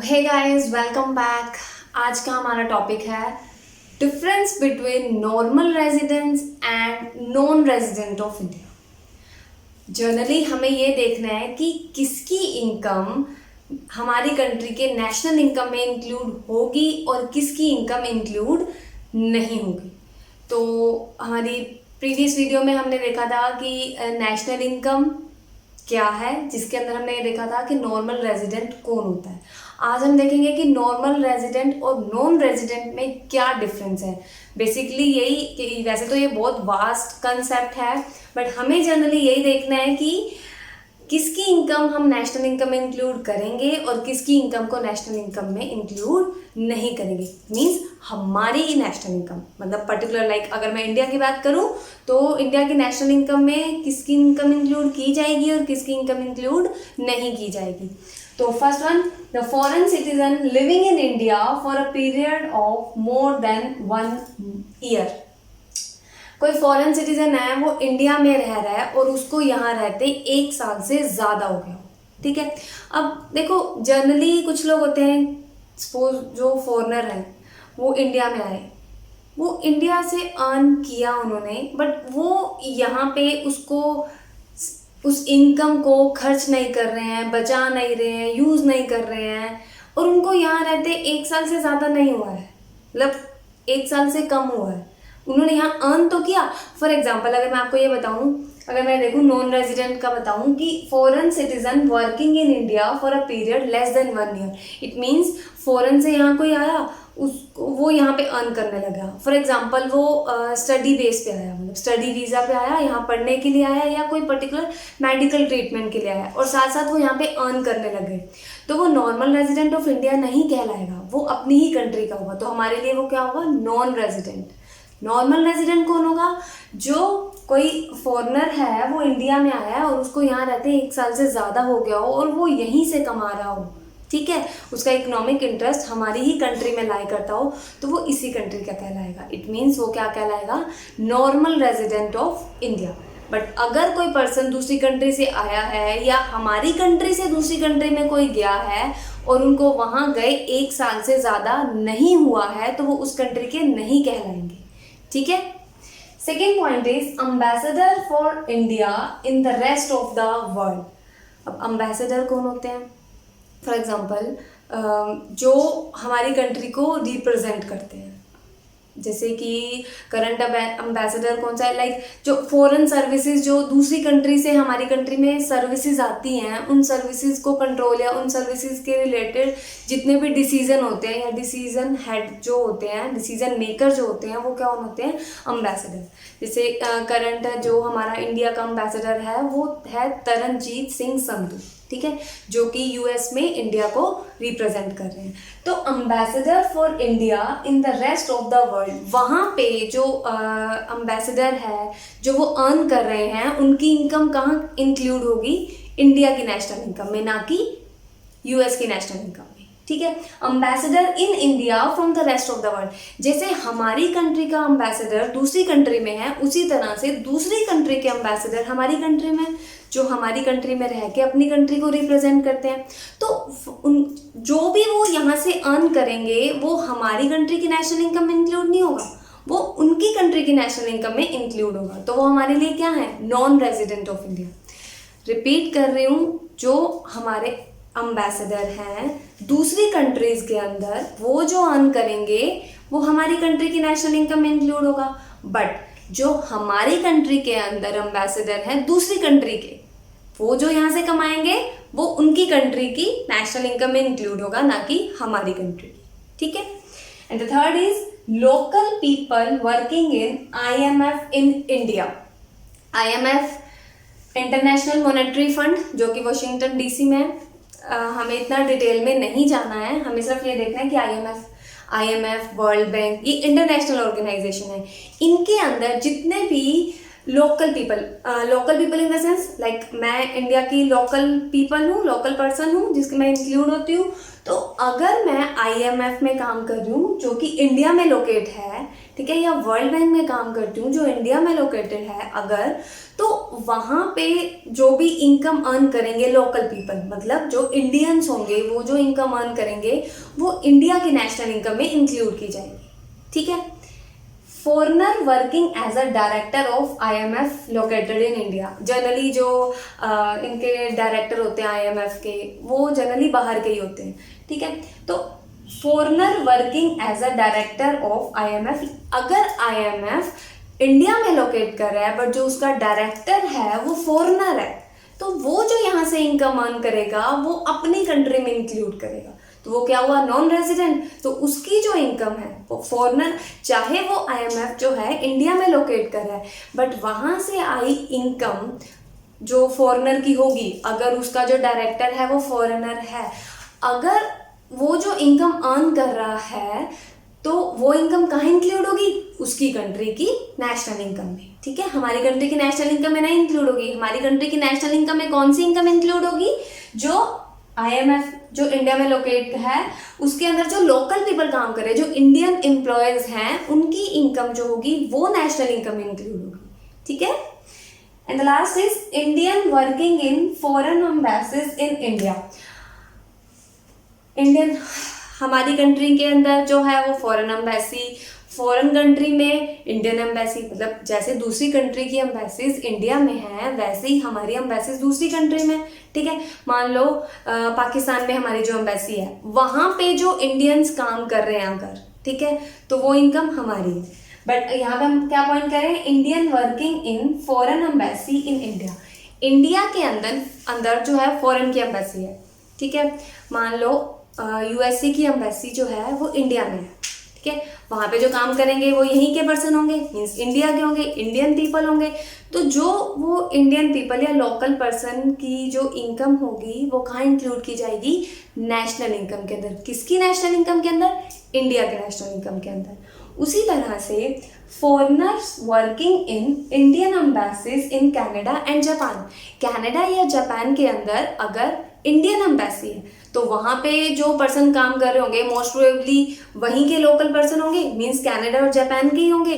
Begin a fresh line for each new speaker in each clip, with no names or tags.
Hey guys, welcome back. आज का हमारा टॉपिक है difference between normal residents and non resident of India. Generally हमें ये देखना है कि किसकी इनकम हमारी कंट्री के नेशनल इनकम में इंक्लूड होगी और किसकी इनकम इंक्लूड नहीं होगी। तो हमारी प्रीवियस वीडियो में हमने देखा था कि नेशनल इनकम क्या है, जिसके अंदर हमने ये देखा था कि नॉर्मल रेजिडेंट कौन होता है। आज हम देखेंगे कि नॉर्मल रेजिडेंट और नॉन रेजिडेंट में क्या डिफरेंस है। बेसिकली यही कि वैसे तो ये बहुत वास्ट कंसेप्ट है, बट हमें जनरली यही देखना है कि किसकी इनकम हम नेशनल इनकम में इंक्लूड करेंगे और किसकी इनकम को नेशनल इनकम में इंक्लूड नहीं करेंगे। मींस हमारी नेशनल इनकम, मतलब पर्टिकुलर लाइक अगर मैं इंडिया की बात करूं तो इंडिया की नेशनल इनकम में किसकी इनकम इंक्लूड की जाएगी और किसकी इनकम इंक्लूड नहीं की जाएगी। तो first one, the foreign citizen living in India for a period of more than 1 year. कोई फॉरेन सिटीजन है, वो इंडिया में रह रहा है और उसको यहाँ रहते 1 साल से ज़्यादा हो गया, ठीक है। अब देखो, जनरली कुछ लोग होते हैं, सपोज जो फॉरेनर हैं वो इंडिया में आए, वो इंडिया से अर्न किया उन्होंने, बट वो यहाँ पे उसको उस इनकम को खर्च नहीं कर रहे हैं, बचा नहीं रहे हैं, यूज़ नहीं कर रहे हैं, और उनको यहाँ रहते 1 साल से ज़्यादा नहीं हुआ है, मतलब 1 साल से कम हुआ है। उन्होंने यहाँ अर्न तो किया। फॉर एग्जाम्पल अगर मैं आपको ये बताऊँ, अगर मैं देखूँ नॉन रेजिडेंट का बताऊँ कि foreign citizen working in India for a period less than 1 year, it means foreign से यहाँ कोई आया, उसको वो यहाँ पे अर्न करने लगा। फॉर एग्जाम्पल वो स्टडी बेस पे आया, मतलब स्टडी वीज़ा पे आया, यहाँ पढ़ने के लिए आया या कोई पर्टिकुलर मेडिकल ट्रीटमेंट के लिए आया, और साथ साथ वो यहाँ पे अर्न करने लगे, तो वो नॉर्मल रेजिडेंट ऑफ इंडिया नहीं कहलाएगा, वो अपनी ही कंट्री का होगा। तो हमारे लिए वो क्या होगा? Non resident. नॉर्मल रेजिडेंट कौन होगा? जो कोई फॉरेनर है, वो इंडिया में आया है और उसको यहाँ रहते 1 साल से ज़्यादा हो गया हो और वो यहीं से कमा रहा हो, ठीक है, उसका इकोनॉमिक इंटरेस्ट हमारी ही कंट्री में लाई करता हो, तो वो इसी कंट्री का कहलाएगा। इट मीन्स वो क्या कहलाएगा? Normal resident of India. But अगर कोई पर्सन दूसरी कंट्री से आया है या हमारी कंट्री से दूसरी कंट्री में कोई गया है और उनको वहाँ गए 1 साल से ज़्यादा नहीं हुआ है, तो वो उस कंट्री के नहीं कहलाएंगे, ठीक है। Second point is ambassador for India in the rest of the world. अब अम्बेसडर कौन होते हैं? फॉर एग्जाम्पल जो हमारी कंट्री को रिप्रेजेंट करते हैं, जैसे कि करंट अम्बेसडर कौन सा है? लाइक जो फॉरेन सर्विसेज जो दूसरी कंट्री से हमारी कंट्री में सर्विसेज आती हैं, उन सर्विसेज को कंट्रोल या उन सर्विसेज के रिलेटेड जितने भी डिसीजन होते हैं या डिसीजन हेड जो होते हैं, डिसीजन मेकर जो होते हैं, वो क्या होते हैं? अम्बेसडर। जैसे करंट जो हमारा इंडिया का अम्बेसडर है वो है तरनजीत सिंह संधू, ठीक है, जो कि यूएस में इंडिया को रिप्रेजेंट कर रहे हैं। तो ambassador for India in the rest of the world, वहाँ पे जो अम्बेसडर है जो वो अर्न कर रहे हैं, उनकी इनकम कहाँ इंक्लूड होगी? इंडिया की नेशनल इनकम में, ना कि यूएस की नेशनल इनकम में, ठीक है। Ambassador in India from the rest of the world, जैसे हमारी कंट्री का अम्बेसडर दूसरी कंट्री में है, उसी तरह से दूसरी कंट्री के अम्बेसडर हमारी कंट्री में, जो हमारी कंट्री में रह के अपनी कंट्री को रिप्रेजेंट करते हैं। तो जो भी वो यहाँ से अर्न करेंगे वो हमारी कंट्री की नेशनल इनकम में इंक्लूड नहीं होगा, वो उनकी कंट्री की नेशनल इनकम में इंक्लूड होगा। तो वो हमारे लिए क्या है? Non resident of India. Repeat कर रही हूँ, जो हमारे अम्बेसडर हैं दूसरी कंट्रीज के अंदर, वो जो अर्न करेंगे वो हमारी कंट्री की नेशनल इनकम में इंक्लूड होगा, बट जो हमारी कंट्री के अंदर अम्बेसडर हैं दूसरी कंट्री के, वो जो यहाँ से कमाएंगे वो उनकी कंट्री की नेशनल इनकम में इंक्लूड होगा, ना कि हमारी कंट्री की, ठीक है। And the third is local people working in IMF in India. IMF international monetary fund, जो कि वाशिंगटन DC में है। हमें इतना डिटेल में नहीं जाना है, हमें सिर्फ ये देखना है कि IMF, वर्ल्ड बैंक, ये इंटरनेशनल ऑर्गेनाइजेशन है। इनके अंदर जितने भी local people in the sense like मैं इंडिया की लोकल पीपल हूँ, लोकल पर्सन हूँ, जिसके मैं इंक्लूड होती हूँ। तो अगर मैं IMF में काम कर रही हूँ जो कि इंडिया में लोकेट है, ठीक है, या वर्ल्ड बैंक में काम करती हूँ जो इंडिया में लोकेटेड है अगर, तो वहाँ पे जो भी इनकम अर्न करेंगे लोकल पीपल, मतलब जो इंडियंस होंगे, वो जो इनकम अर्न करेंगे वो इंडिया की नेशनल इनकम में इंक्लूड की जाएगी। ठीक है, foreigner working as a director of IMF located in India, generally जो इनके डायरेक्टर होते हैं IMF के, वो जनरली बाहर के ही होते हैं। ठीक है, तो foreigner working as a director of IMF, अगर IMF इंडिया में लोकेट कर रहा है बट जो उसका डायरेक्टर है वो फॉरनर है, तो वो जो यहाँ से इनकम अर्न करेगा वो अपनी कंट्री में इंक्लूड करेगा, तो वो क्या हुआ, नॉन रेजिडेंट। तो उसकी जो इनकम है वो फॉरनर, चाहे वो IMF जो है इंडिया में लोकेट कर रहा है बट वहाँ से आई इनकम जो फॉरनर की होगी, अगर उसका जो डायरेक्टर है वो फॉरनर है, अगर वो जो इनकम अर्न कर रहा है तो वो इनकम कहाँ इंक्लूड होगी, उसकी कंट्री की नेशनल इनकम में। ठीक है, हमारी कंट्री की नेशनल इनकम में नहीं इंक्लूड होगी। हमारी कंट्री की नेशनल इनकम में कौन सी इनकम इंक्लूड होगी, जो IMF जो इंडिया में लोकेट है उसके अंदर जो लोकल पीपल काम कर रहे हैं, जो इंडियन एम्प्लॉयज हैं, उनकी इनकम जो होगी वो नेशनल इनकम में इंक्लूड होगी। ठीक है, and the last is Indian working in foreign embassies in India. Indian, हमारी कंट्री के अंदर जो है वो फॉरेन एम्बेसी, फॉरेन कंट्री में इंडियन एम्बेसी, मतलब जैसे दूसरी कंट्री की एम्बेसीज इंडिया में हैं वैसे ही हमारी एम्बेसीज दूसरी कंट्री में। ठीक है, मान लो पाकिस्तान में हमारी जो एम्बेसी है वहाँ पे जो इंडियंस काम कर रहे हैं अगर, ठीक है, तो वो इनकम हमारी है। बट यहाँ पे हम क्या पॉइंट करें, Indian working in foreign embassy in India, India के अंदर जो है फॉरेन की एम्बेसी है। ठीक है, मान लो USA की एम्बेसी जो है वो इंडिया में है। ठीक है, वहाँ पे जो काम करेंगे वो यहीं के पर्सन होंगे, मीन्स इंडिया के होंगे, इंडियन पीपल होंगे। तो जो वो इंडियन पीपल या लोकल पर्सन की जो इनकम होगी वो कहाँ इंक्लूड की जाएगी, नेशनल इनकम के अंदर। किसकी नेशनल इनकम के अंदर, इंडिया के नेशनल इनकम के अंदर। उसी तरह से foreigners working in Indian embassies in Canada and Japan, Canada या जापान के अंदर अगर इंडियन एम्बेसी है तो वहाँ पे जो पर्सन काम कर रहे होंगे मोस्ट प्रोबेबली वहीं के लोकल पर्सन होंगे, मीन्स कनाडा और जापान के ही होंगे।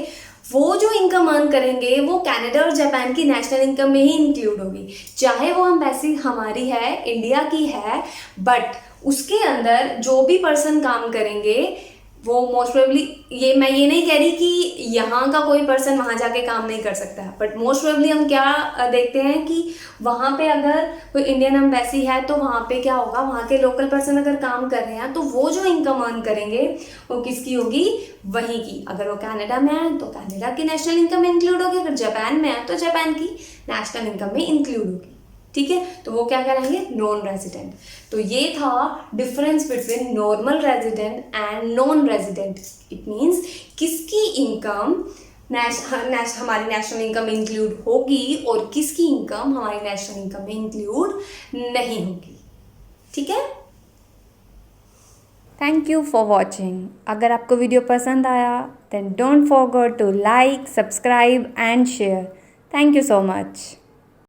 वो जो इनकम अर्न करेंगे वो कनाडा और जापान की नेशनल इनकम में ही इंक्लूड होगी, चाहे वो एम्बेसी हमारी है, इंडिया की है, बट उसके अंदर जो भी पर्सन काम करेंगे वो मोस्ट प्रोबेबली, मैं ये नहीं कह रही कि यहाँ का कोई पर्सन वहाँ जाके काम नहीं कर सकता है, बट मोस्ट प्रोबेबली हम क्या देखते हैं कि वहाँ पे अगर कोई इंडियन एम्बेसी है तो वहाँ पे क्या होगा, वहाँ के लोकल पर्सन अगर काम कर रहे हैं तो वो जो इनकम अर्न करेंगे वो किसकी होगी, वहीं की। अगर वो कनाडा में आए तो कनाडा की नेशनल इनकम में इंक्लूड होगी, अगर जापान में आए तो जापान की नेशनल इनकम में इंक्लूड होगी। ठीक है, तो वो क्या कहलाएंगे, नॉन रेजिडेंट। तो ये था difference between normal resident and non resident. It means किसकी इनकम हमारी नेशनल इनकम में इंक्लूड होगी और किसकी इनकम हमारी नेशनल इनकम में इंक्लूड नहीं होगी। ठीक है, थैंक यू फॉर वॉचिंग। अगर आपको वीडियो पसंद आया then don't forget to like, subscribe and share. Thank you so much.